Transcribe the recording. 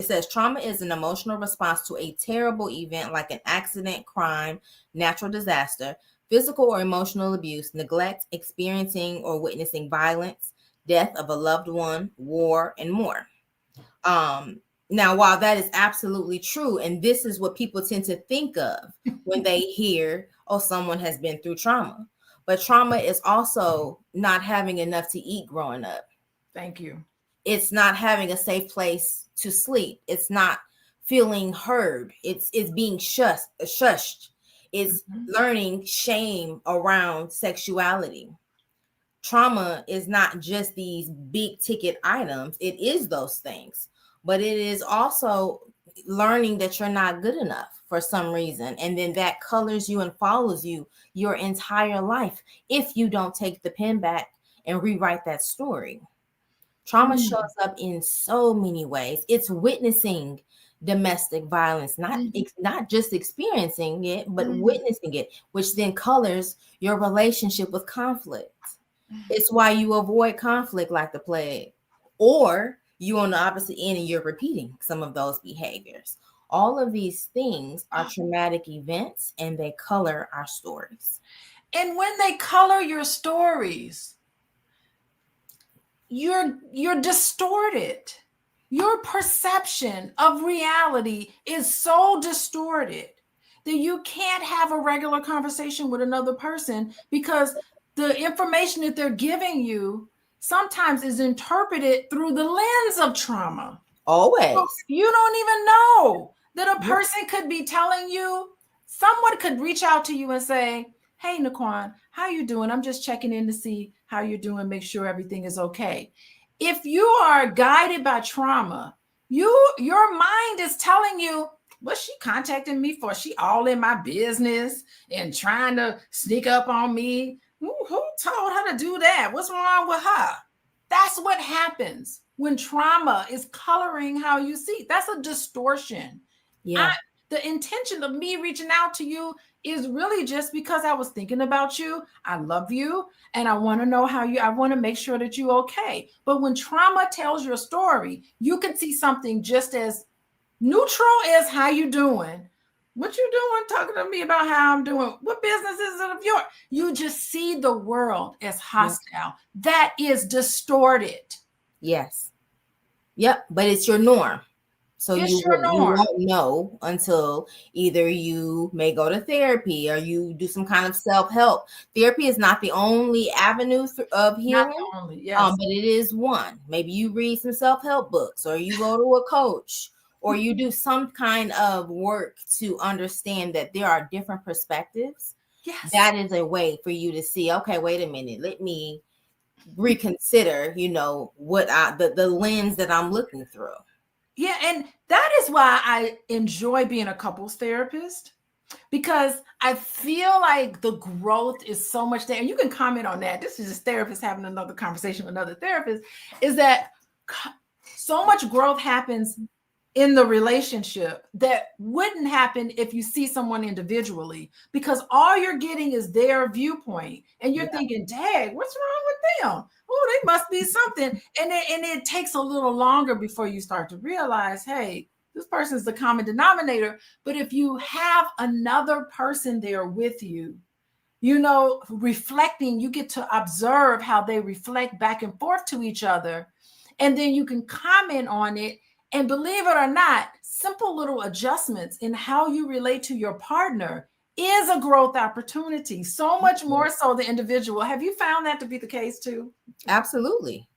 says trauma is an emotional response to a terrible event like an accident, crime, natural disaster, physical or emotional abuse, neglect, experiencing or witnessing violence, death of a loved one, war, and more. Now, while that is absolutely true, and this is what people tend to think of when they hear, oh, someone has been through trauma, but trauma is also not having enough to eat growing up. Thank you. It's not having a safe place to sleep. It's not feeling heard. It's being shushed. It's learning shame around sexuality. Trauma is not just these big ticket items. It is those things, but it is also learning that you're not good enough for some reason. And then that colors you and follows you your entire life if you don't take the pen back and rewrite that story. Trauma shows up in so many ways. It's witnessing domestic violence, not just experiencing it, but witnessing it, which then colors your relationship with conflict. It's why you avoid conflict like the plague, or you on the opposite end and you're repeating some of those behaviors. All of these things are traumatic events and they color our stories. And when they color your stories, you're distorted. Your perception of reality is so distorted that you can't have a regular conversation with another person because the information that they're giving you sometimes is interpreted through the lens of trauma. Always. So you don't even know that a person could be telling you, someone could reach out to you and say, hey, Naquan, how you doing? I'm just checking in to see how you're doing, make sure everything is okay. If you are guided by trauma, your mind is telling you, what's she contacting me for? She all in my business and trying to sneak up on me. Who told her to do that? What's wrong with her? That's what happens when trauma is coloring how you see. That's a distortion. Yeah. The intention of me reaching out to you is really just because I was thinking about you. I love you and I want to know I want to make sure that you're okay. But when trauma tells your story, you can see something just as neutral as how you doing. What you doing talking to me about how I'm doing? What business is it of yours? You just see the world as hostile. Yeah. That is distorted. Yes. Yep. But it's your norm. So you won't know until either you may go to therapy or you do some kind of self-help. Therapy is not the only avenue of healing, but it is one. Maybe you read some self-help books or you go to a coach or you do some kind of work to understand that there are different perspectives. Yes. That is a way for you to see, okay, wait a minute, let me reconsider, what the lens that I'm looking through. Yeah, and that is why I enjoy being a couples therapist, because I feel like the growth is so much there. And you can comment on that. This is just therapist having another conversation with another therapist, is that so much growth happens in the relationship that wouldn't happen if you see someone individually, because all you're getting is their viewpoint and you're thinking, dang, what's wrong with them? Oh, they must be something. And it takes a little longer before you start to realize, hey, this person's the common denominator. But if you have another person there with you, reflecting, you get to observe how they reflect back and forth to each other. And then you can comment on it. And believe it or not, simple little adjustments in how you relate to your partner is a growth opportunity. So much more so the individual. Have you found that to be the case too? Absolutely.